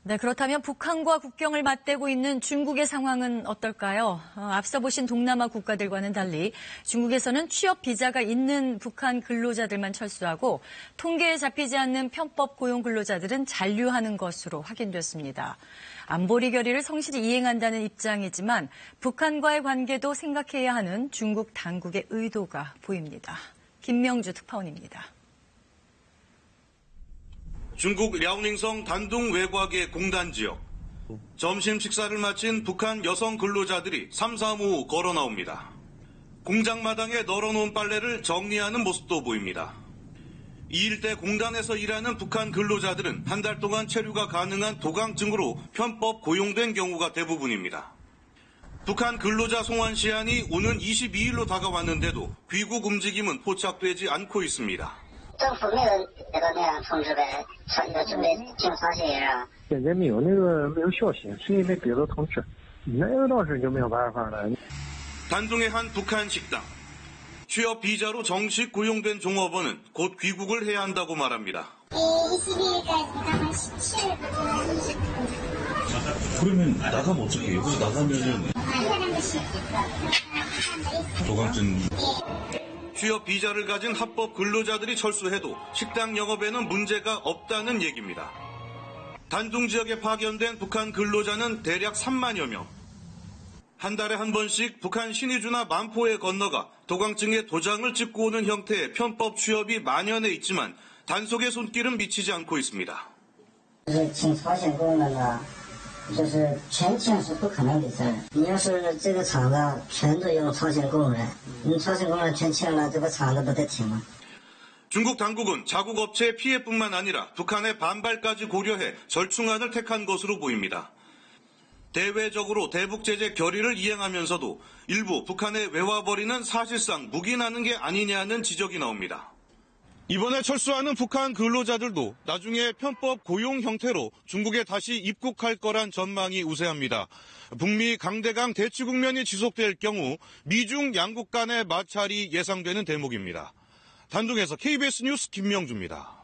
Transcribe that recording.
네, 그렇다면 북한과 국경을 맞대고 있는 중국의 상황은 어떨까요? 앞서 보신 동남아 국가들과는 달리 중국에서는 취업 비자가 있는 북한 근로자들만 철수하고 통계에 잡히지 않는 편법 고용 근로자들은 잔류하는 것으로 확인됐습니다. 안보리 결의를 성실히 이행한다는 입장이지만 북한과의 관계도 생각해야 하는 중국 당국의 의도가 보입니다. 김명주 특파원입니다. 중국 랴오닝성 단둥 외곽의 공단 지역. 점심 식사를 마친 북한 여성 근로자들이 삼삼오오 걸어 나옵니다. 공장 마당에 널어놓은 빨래를 정리하는 모습도 보입니다. 이 일대 공단에서 일하는 북한 근로자들은 한 달 동안 체류가 가능한 도강증으로 편법 고용된 경우가 대부분입니다. 북한 근로자 송환 시한이 오는 22일로 다가왔는데도 귀국 움직임은 포착되지 않고 있습니다. 政府没有接到那样通知呗，说你的准备进发信啊。现在没有消息，谁也没给到通知，那个倒是就没有办法了。 단둥의 한 북한 식당. 취업 비자로 정식 고용된 종업원은 곧 귀국을 해야 한다고 말합니다. 22일까지 한 17일부터 30분. 그러면 나가면 어떻게 해요? 나가면은 도강증. 취업 비자를 가진 합법 근로자들이 철수해도 식당 영업에는 문제가 없다는 얘기입니다. 단둥 지역에 파견된 북한 근로자는 대략 3만여 명. 한 달에 한 번씩 북한 신의주나 만포에 건너가 도강증에 도장을 찍고 오는 형태의 편법 취업이 만연해 있지만 단속의 손길은 미치지 않고 있습니다. 就是全签是不可能的事儿。你要是这个厂子全都有朝鲜工人，你朝鲜工人全签了，这个厂子不得停吗？ 중국 당국은 자국 업체의 피해뿐만 아니라 북한의 반발까지 고려해 절충안을 택한 것으로 보입니다. 대외적으로 대북 제재 결의를 이행하면서도 일부 북한에 외화벌이는 사실상 묵인하는 게 아니냐는 지적이 나옵니다. 이번에 철수하는 북한 근로자들도 나중에 편법 고용 형태로 중국에 다시 입국할 거란 전망이 우세합니다. 북미 강대강 대치 국면이 지속될 경우 미중 양국 간의 마찰이 예상되는 대목입니다. 단둥에서 KBS 뉴스 김명주입니다.